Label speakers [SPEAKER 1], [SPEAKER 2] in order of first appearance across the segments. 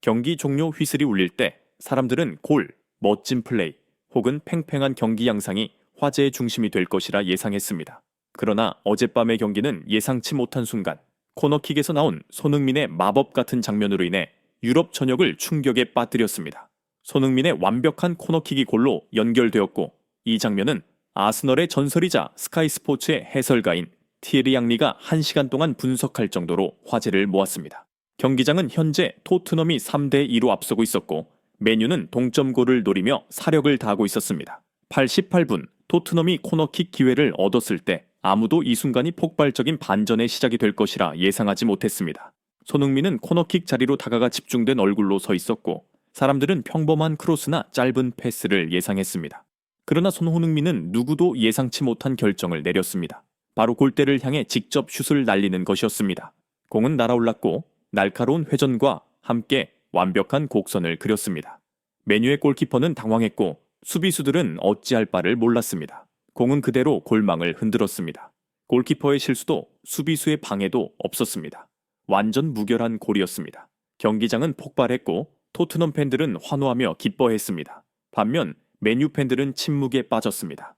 [SPEAKER 1] 경기 종료 휘슬이 울릴 때 사람들은 골, 멋진 플레이 혹은 팽팽한 경기 양상이 화제의 중심이 될 것이라 예상했습니다. 그러나 어젯밤의 경기는 예상치 못한 순간 코너킥에서 나온 손흥민의 마법 같은 장면으로 인해 유럽 전역을 충격에 빠뜨렸습니다. 손흥민의 완벽한 코너킥이 골로 연결되었고 이 장면은 아스널의 전설이자 스카이 스포츠의 해설가인 티에리 앙리가 1시간 동안 분석할 정도로 화제를 모았습니다. 경기장은 현재 토트넘이 3대2로 앞서고 있었고 맨유는 동점골을 노리며 사력을 다하고 있었습니다. 88분 토트넘이 코너킥 기회를 얻었을 때 아무도 이 순간이 폭발적인 반전의 시작이 될 것이라 예상하지 못했습니다. 손흥민은 코너킥 자리로 다가가 집중된 얼굴로 서 있었고 사람들은 평범한 크로스나 짧은 패스를 예상했습니다. 그러나 손흥민은 누구도 예상치 못한 결정을 내렸습니다. 바로 골대를 향해 직접 슛을 날리는 것이었습니다. 공은 날아올랐고 날카로운 회전과 함께 완벽한 곡선을 그렸습니다. 맨유의 골키퍼는 당황했고 수비수들은 어찌할 바를 몰랐습니다. 공은 그대로 골망을 흔들었습니다. 골키퍼의 실수도 수비수의 방해도 없었습니다. 완전 무결한 골이었습니다. 경기장은 폭발했고 토트넘 팬들은 환호하며 기뻐했습니다. 반면 맨유 팬들은 침묵에 빠졌습니다.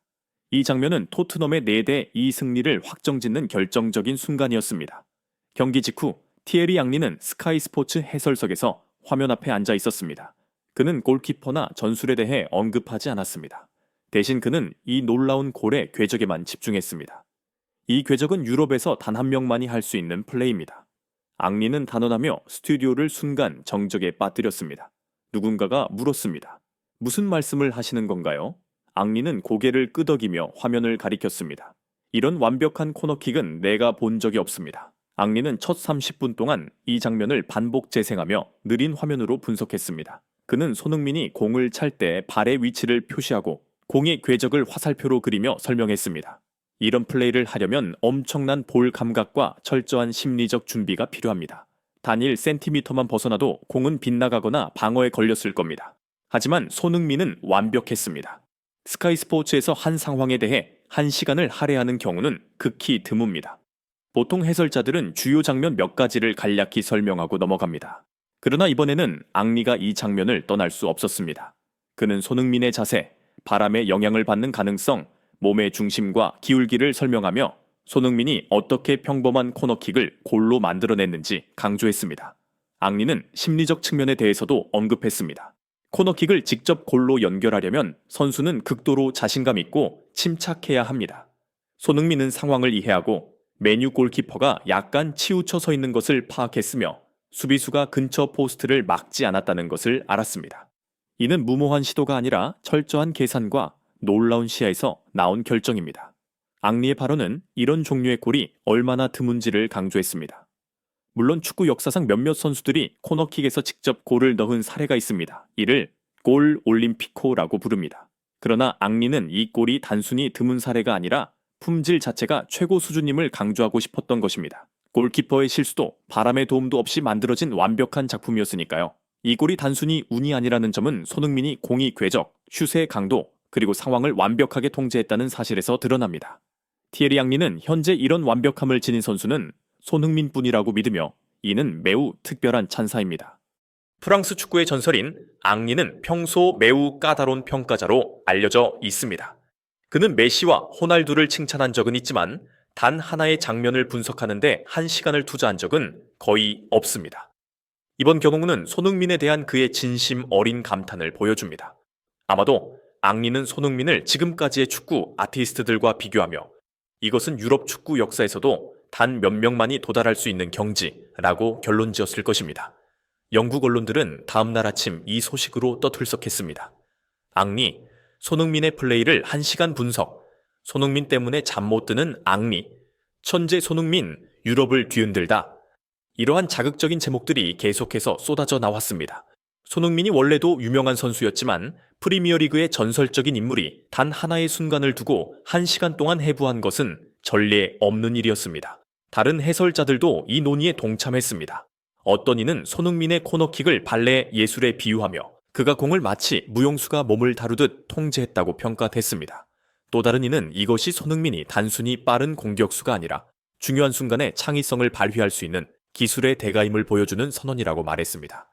[SPEAKER 1] 이 장면은 토트넘의 4대2 승리를 확정짓는 결정적인 순간이었습니다. 경기 직후 티에리 앙리는 스카이 스포츠 해설석에서 화면 앞에 앉아 있었습니다. 그는 골키퍼나 전술에 대해 언급하지 않았습니다. 대신 그는 이 놀라운 골의 궤적에만 집중했습니다. 이 궤적은 유럽에서 단 한 명만이 할 수 있는 플레이입니다. 앙리는 단언하며 스튜디오를 순간 정적에 빠뜨렸습니다. 누군가가 물었습니다. 무슨 말씀을 하시는 건가요? 앙리는 고개를 끄덕이며 화면을 가리켰습니다. 이런 완벽한 코너킥은 내가 본 적이 없습니다. 앙리는 첫 30분 동안 이 장면을 반복 재생하며 느린 화면으로 분석했습니다. 그는 손흥민이 공을 찰 때 발의 위치를 표시하고 공의 궤적을 화살표로 그리며 설명했습니다. 이런 플레이를 하려면 엄청난 볼 감각과 철저한 심리적 준비가 필요합니다. 단 1cm만 벗어나도 공은 빗나가거나 방어에 걸렸을 겁니다. 하지만 손흥민은 완벽했습니다. 스카이 스포츠에서 한 상황에 대해 1시간을 할애하는 경우는 극히 드뭅니다. 보통 해설자들은 주요 장면 몇 가지를 간략히 설명하고 넘어갑니다. 그러나 이번에는 앙리가 이 장면을 떠날 수 없었습니다. 그는 손흥민의 자세, 바람의 영향을 받는 가능성, 몸의 중심과 기울기를 설명하며 손흥민이 어떻게 평범한 코너킥을 골로 만들어냈는지 강조했습니다. 앙리는 심리적 측면에 대해서도 언급했습니다. 코너킥을 직접 골로 연결하려면 선수는 극도로 자신감 있고 침착해야 합니다. 손흥민은 상황을 이해하고 맨유 골키퍼가 약간 치우쳐 서 있는 것을 파악했으며 수비수가 근처 포스트를 막지 않았다는 것을 알았습니다. 이는 무모한 시도가 아니라 철저한 계산과 놀라운 시야에서 나온 결정입니다. 앙리의 발언은 이런 종류의 골이 얼마나 드문지를 강조했습니다. 물론 축구 역사상 몇몇 선수들이 코너킥에서 직접 골을 넣은 사례가 있습니다. 이를 골 올림피코라고 부릅니다. 그러나 앙리는 이 골이 단순히 드문 사례가 아니라 품질 자체가 최고 수준임을 강조하고 싶었던 것입니다. 골키퍼의 실수도 바람의 도움도 없이 만들어진 완벽한 작품이었으니까요. 이 골이 단순히 운이 아니라는 점은 손흥민이 공이 궤적, 슛의 강도, 그리고 상황을 완벽하게 통제했다는 사실에서 드러납니다. 티에리 앙리는 현재 이런 완벽함을 지닌 선수는 손흥민뿐이라고 믿으며 이는 매우 특별한 찬사입니다. 프랑스 축구의 전설인 앙리는 평소 매우 까다로운 평가자로 알려져 있습니다. 그는 메시와 호날두를 칭찬한 적은 있지만 단 하나의 장면을 분석하는데 1시간을 투자한 적은 거의 없습니다. 이번 경우는 손흥민에 대한 그의 진심 어린 감탄을 보여줍니다. 아마도 앙리는 손흥민을 지금까지의 축구 아티스트들과 비교하며 이것은 유럽 축구 역사에서도 단 몇 명만이 도달할 수 있는 경지라고 결론지었을 것입니다. 영국 언론들은 다음날 아침 이 소식으로 떠들썩했습니다. 앙리, 손흥민의 플레이를 1시간 분석, 손흥민 때문에 잠 못 드는 앙리, 천재 손흥민, 유럽을 뒤흔들다. 이러한 자극적인 제목들이 계속해서 쏟아져 나왔습니다. 손흥민이 원래도 유명한 선수였지만 프리미어리그의 전설적인 인물이 단 하나의 순간을 두고 1시간 동안 해부한 것은 전례 없는 일이었습니다. 다른 해설자들도 이 논의에 동참했습니다. 어떤 이는 손흥민의 코너킥을 발레 예술에 비유하며 그가 공을 마치 무용수가 몸을 다루듯 통제했다고 평가했습니다. 또 다른 이는 이것이 손흥민이 단순히 빠른 공격수가 아니라 중요한 순간에 창의성을 발휘할 수 있는 기술의 대가임을 보여주는 선언이라고 말했습니다.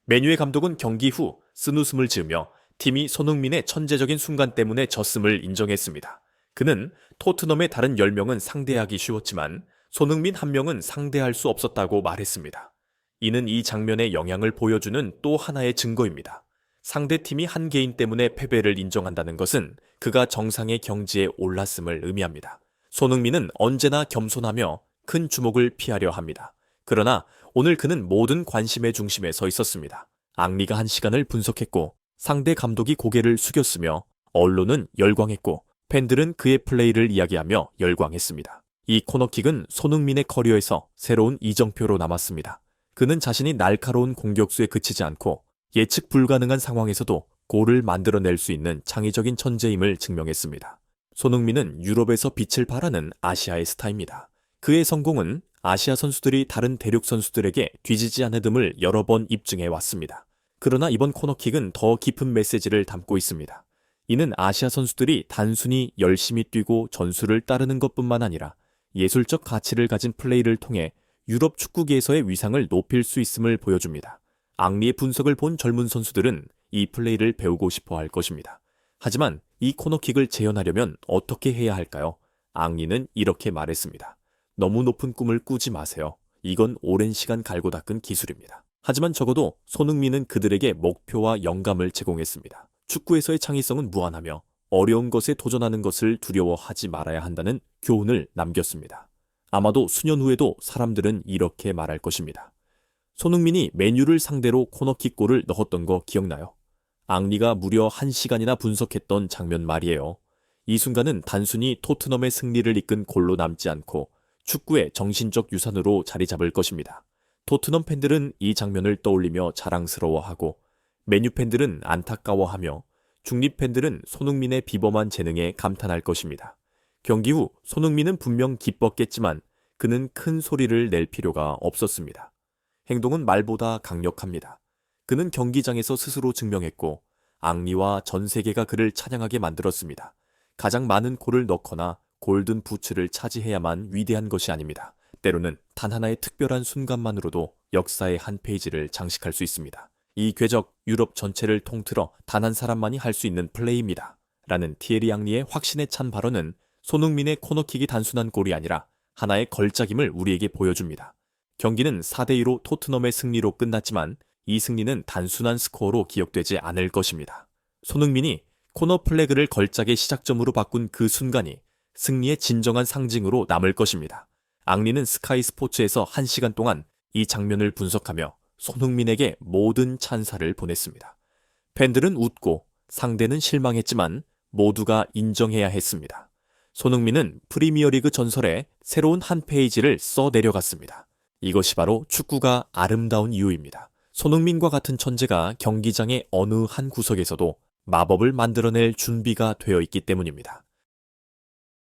[SPEAKER 1] 메뉴의 감독은 경기 후 쓴웃음을 지으며 팀이 손흥민의 천재적인 순간 때문에 졌음을 인정했습니다. 그는 토트넘의 다른 10명은 상대하기 쉬웠지만 손흥민 한 명은 상대할 수 없었다고 말했습니다. 이는 이 장면의 영향을 보여주는 또 하나의 증거입니다. 상대팀이 한 개인 때문에 패배를 인정한다는 것은 그가 정상의 경지에 올랐음을 의미합니다. 손흥민은 언제나 겸손하며 큰 주목을 피하려 합니다. 그러나 오늘 그는 모든 관심의 중심에 서 있었습니다. 앙리가 한 시간을 분석했고 상대 감독이 고개를 숙였으며 언론은 열광했고 팬들은 그의 플레이를 이야기하며 열광했습니다. 이 코너킥은 손흥민의 커리어에서 새로운 이정표로 남았습니다. 그는 자신이 날카로운 공격수에 그치지 않고 예측 불가능한 상황에서도 골을 만들어낼 수 있는 창의적인 천재임을 증명했습니다. 손흥민은 유럽에서 빛을 발하는 아시아의 스타입니다. 그의 성공은 아시아 선수들이 다른 대륙 선수들에게 뒤지지 않음을 여러 번 입증해 왔습니다. 그러나 이번 코너킥은 더 깊은 메시지를 담고 있습니다. 이는 아시아 선수들이 단순히 열심히 뛰고 전술을 따르는 것뿐만 아니라 예술적 가치를 가진 플레이를 통해 유럽 축구계에서의 위상을 높일 수 있음을 보여줍니다. 앙리의 분석을 본 젊은 선수들은 이 플레이를 배우고 싶어 할 것입니다. 하지만 이 코너킥을 재현하려면 어떻게 해야 할까요? 앙리는 이렇게 말했습니다. 너무 높은 꿈을 꾸지 마세요. 이건 오랜 시간 갈고 닦은 기술입니다. 하지만 적어도 손흥민은 그들에게 목표와 영감을 제공했습니다. 축구에서의 창의성은 무한하며 어려운 것에 도전하는 것을 두려워하지 말아야 한다는 교훈을 남겼습니다. 아마도 수년 후에도 사람들은 이렇게 말할 것입니다. 손흥민이 맨유를 상대로 코너킥 골을 넣었던 거 기억나요? 앙리가 무려 1시간이나 분석했던 장면 말이에요. 이 순간은 단순히 토트넘의 승리를 이끈 골로 남지 않고 축구의 정신적 유산으로 자리 잡을 것입니다. 토트넘 팬들은 이 장면을 떠올리며 자랑스러워하고 맨유 팬들은 안타까워하며 중립 팬들은 손흥민의 비범한 재능에 감탄할 것입니다. 경기 후 손흥민은 분명 기뻤겠지만 그는 큰 소리를 낼 필요가 없었습니다. 행동은 말보다 강력합니다. 그는 경기장에서 스스로 증명했고 앙리와 전 세계가 그를 찬양하게 만들었습니다. 가장 많은 골을 넣거나 골든 부츠를 차지해야만 위대한 것이 아닙니다. 때로는 단 하나의 특별한 순간만으로도 역사의 한 페이지를 장식할 수 있습니다. 이 궤적 유럽 전체를 통틀어 단 한 사람만이 할 수 있는 플레이입니다. 라는 티에리 앙리의 확신에 찬 발언은 손흥민의 코너킥이 단순한 골이 아니라 하나의 걸작임을 우리에게 보여줍니다. 경기는 4대2로 토트넘의 승리로 끝났지만 이 승리는 단순한 스코어로 기억되지 않을 것입니다. 손흥민이 코너 플래그를 걸작의 시작점으로 바꾼 그 순간이 승리의 진정한 상징으로 남을 것입니다. 앙리는 스카이 스포츠에서 1시간 동안 이 장면을 분석하며 손흥민에게 모든 찬사를 보냈습니다. 팬들은 웃고 상대는 실망했지만 모두가 인정해야 했습니다. 손흥민은 프리미어리그 전설에 새로운 한 페이지를 써 내려갔습니다. 이것이 바로 축구가 아름다운 이유입니다. 손흥민과 같은 천재가 경기장의 어느 한 구석에서도 마법을 만들어낼 준비가 되어 있기 때문입니다.